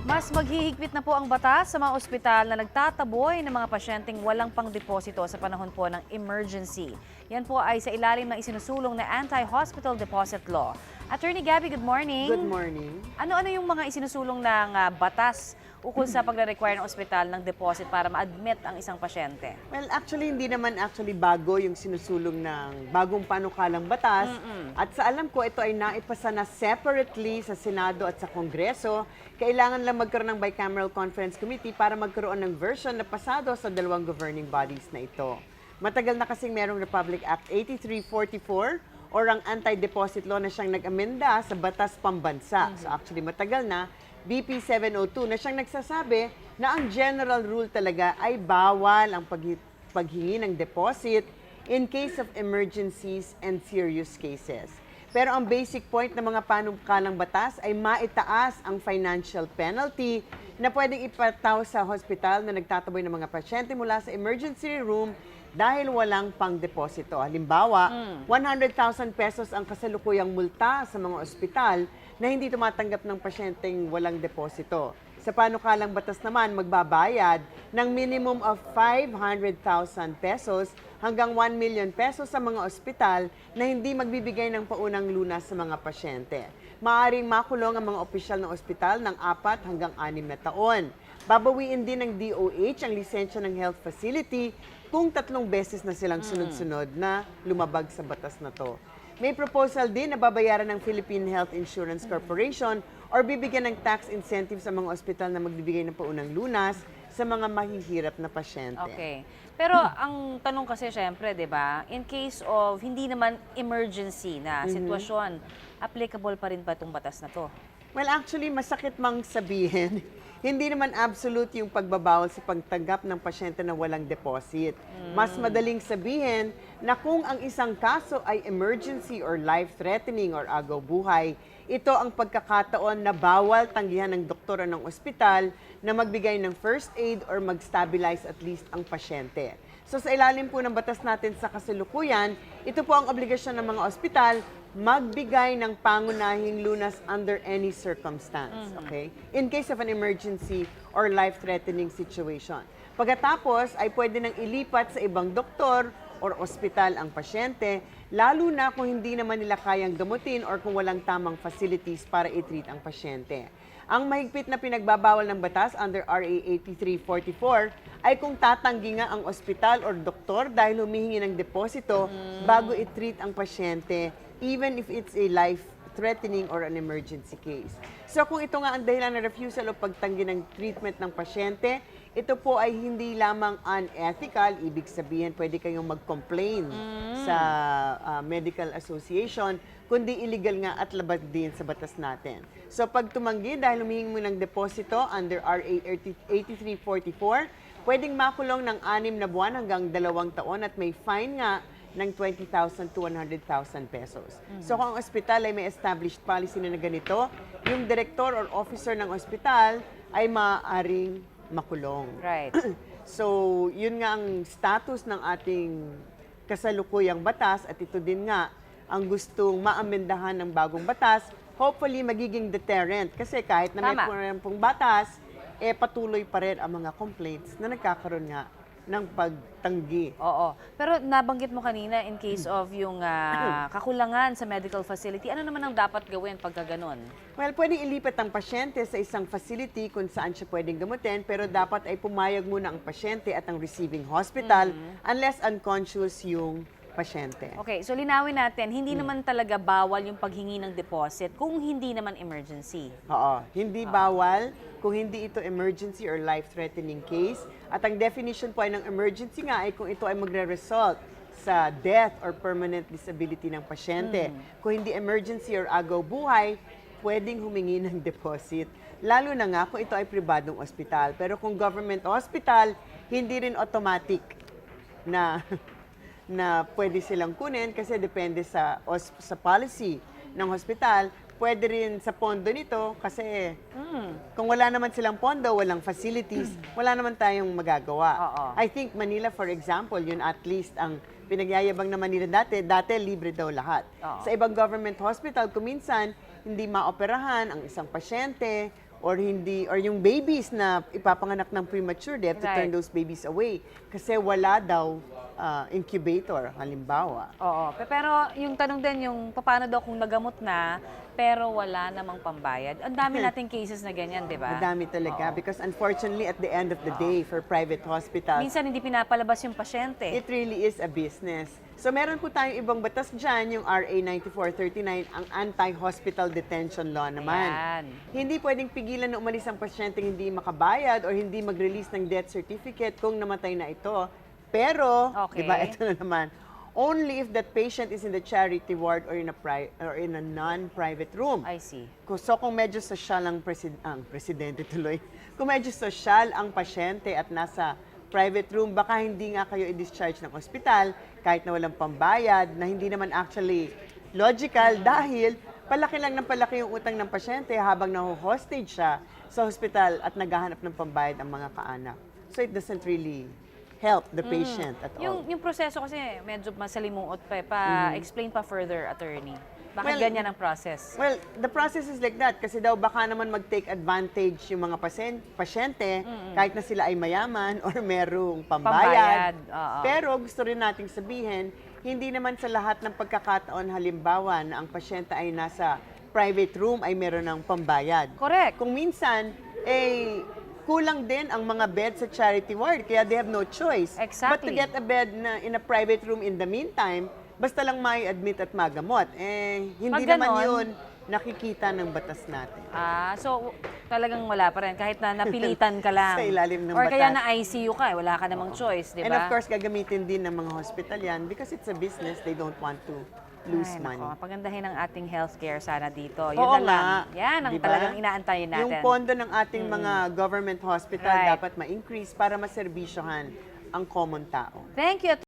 Mas maghihigpit na po ang batas sa mga ospital na nagtataboy ng mga pasyenteng walang pangdeposito sa panahon po ng emergency. Yan po ay sa ilalim ng isinusulong na Anti-Hospital Deposit Law. Attorney Gabby, good morning. Good morning. Ano-ano yung mga isinusulong ng batas ukol sa pagre-require ng ospital ng deposit para ma-admit ang isang pasyente? Well, actually, hindi naman bago yung sinusulong ng bagong panukalang batas. At sa alam ko, ito ay naipasa na separately sa Senado at sa Kongreso. Kailangan lang magkaroon ng Bicameral Conference Committee para magkaroon ng version na pasado sa dalawang governing bodies na ito. Matagal na kasing merong Republic Act 8344 or ang Anti-Deposit Law na siyang nag-amenda sa Batas Pambansa. So actually, matagal na. BP 702 na siyang nagsasabi na ang general rule talaga ay bawal ang paghingi ng deposit in case of emergencies and serious cases. Pero ang basic point ng mga panukalang batas ay maitaas ang financial penalty na pwedeng ipataw sa hospital na nagtataboy ng mga pasyente mula sa emergency room dahil walang pang-deposito. Halimbawa, 100,000 pesos ang kasalukuyang multa sa mga ospital na hindi tumatanggap ng pasyenteng walang deposito. Sa panukalang batas naman, magbabayad ng minimum of 500,000 pesos hanggang 1 million pesos sa mga ospital na hindi magbibigay ng paunang lunas sa mga pasyente. Maaaring makulong ang mga opisyal ng ospital ng 4 hanggang 6 na taon. Babawiin din ng DOH ang lisensya ng health facility kung 3 beses na silang sunod-sunod na lumabag sa batas na to. May proposal din na babayaran ng Philippine Health Insurance Corporation or bibigyan ng tax incentive sa mga ospital na magbibigay ng paunang lunas sa mga mahihirap na pasyente. Okay. Pero ang tanong kasi syempre, 'di ba, in case of hindi naman emergency na sitwasyon, applicable pa rin ba itong batas na to? Well, actually, masakit mang sabihin, hindi naman absolute yung pagbabawal sa pagtanggap ng pasyente na walang deposit. Mas madaling sabihin na kung ang isang kaso ay emergency or life-threatening or agaw buhay, ito ang pagkakataon na bawal tanggihan ng doktor o ng ospital na magbigay ng first aid or mag-stabilize at least ang pasyente. So sa ilalim po ng batas natin sa kasalukuyan, ito po ang obligasyon ng mga ospital magbigay ng pangunahing lunas under any circumstance, okay? In case of an emergency or life-threatening situation. Pagkatapos ay pwede nang ilipat sa ibang doktor or ospital ang pasyente, lalo na kung hindi naman nila kayang gamutin or kung walang tamang facilities para i-treat ang pasyente. Ang mahigpit na pinagbabawal ng batas under RA 8344 ay kung tatanggi nga ang ospital or doktor dahil humihingi ng deposito bago i-treat ang pasyente, even if it's a life-threatening or an emergency case. So kung ito nga ang dahilan ng refusal o pagtanggi ng treatment ng pasyente, ito po ay hindi lamang unethical, ibig sabihin pwede kayong mag-complain sa medical association, kundi illegal nga at labag din sa batas natin. So pag tumanggi dahil humihingi mo ng deposito under RA 8344, pwedeng makulong ng 6 na buwan hanggang 2 taon at may fine nga ng 20,000 to 100,000 pesos. So kung ang ospital ay may established policy na ganito, yung director or officer ng ospital ay maaaring makulong. Right. So yun nga ang status ng ating kasalukuyang batas at ito din nga ang gustong maamendahan ng bagong batas. Hopefully magiging deterrent kasi kahit na may pong batas, patuloy pa rin ang mga complaints na nagkakaroon nga ng pagtanggi. Oo. Pero nabanggit mo kanina in case of yung kakulangan sa medical facility, ano naman ang dapat gawin pagka ganon? Well, pwedeng ilipat ang pasyente sa isang facility kung saan siya pwedeng gamutin, pero dapat ay pumayag muna ang pasyente at ang receiving hospital unless unconscious yung pasyente. Okay, so linawin natin, hindi naman talaga bawal yung paghingi ng deposit kung hindi naman emergency. Oo, hindi bawal kung hindi ito emergency or life-threatening case. At ang definition po ay ng emergency nga ay kung ito ay magre-result sa death or permanent disability ng pasyente. Kung hindi emergency or agaw buhay, pwedeng humingi ng deposit. Lalo na nga kung ito ay pribadong ospital. Pero kung government hospital, hindi rin automatic na pwede silang kunin kasi depende sa policy ng hospital. Pwede rin sa pondo nito kasi kung wala naman silang pondo, walang facilities, wala naman tayong magagawa. I think Manila, for example, yun at least ang pinagyayabang na Manila dati libre daw lahat. Sa ibang government hospital, kuminsan, hindi maoperahan ang isang pasyente or yung babies na ipapanganak ng premature, they have to turn Right. those babies away kasi wala daw incubator, halimbawa. Oo. Pero yung tanong din, yung paano daw kung nagamot na, pero wala namang pambayad. Ang dami nating cases na ganyan, di ba? Madami talaga because unfortunately at the end of the day for private hospitals, Minsan hindi pinapalabas yung pasyente. it really is a business. So meron po tayong ibang batas dyan, yung RA 9439, ang Anti-Hospital Detention Law naman. Ayan. Hindi pwedeng pigilan na umalis ang pasyente hindi makabayad or hindi mag-release ng death certificate kung namatay na ito. Pero, Okay. di ba, ito na naman, only if that patient is in the charity ward or in a non-private room. I see. So kung medyo sosyal ang presidente tuloy, kung medyo sosyal ang pasyente at nasa private room, baka hindi nga kayo i-discharge ng ospital kahit na walang pambayad, na hindi naman actually logical dahil palaki lang ng palaki yung utang ng pasyente habang naho-hostage siya sa hospital at naghahanap ng pambayad ang mga kaanak. So it doesn't really help the patient at all. Yung proseso kasi medyo masalimuot pa. Pa-explain pa further, attorney. Bakit Well, ganyan ang process? Well, the process is like that kasi daw baka naman mag-take advantage yung mga pasyente kahit na sila ay mayaman or merong Pambayad, pambayad. oo. Pero gusto rin nating sabihin, hindi naman sa lahat ng pagkakataon halimbawa na ang pasyente ay nasa private room ay meron ng pambayad. Correct. Kung minsan, kulang din ang mga bed sa charity ward kaya they have no choice. But to Exactly. get a bed na in a private room in the meantime, basta lang may admit at magamot. Hindi Pag naman ganon, yun nakikita ng batas natin. So talagang wala pa rin. Kahit na napilitan ka lang. Sa ilalim ng Or kaya batas. na ICU ka, wala ka namang choice, di ba? And of course, gagamitin din ng mga hospital yan because it's a business, they don't want to lose Ay, money. nako, pagandahin ang ating healthcare sana dito. Yun Oo na lang. nga. Yan ang Diba? talagang inaantayin natin. Yung pondo ng ating mga government hospital Right. dapat ma-increase para maserbisyohan ang common tao. Thank you,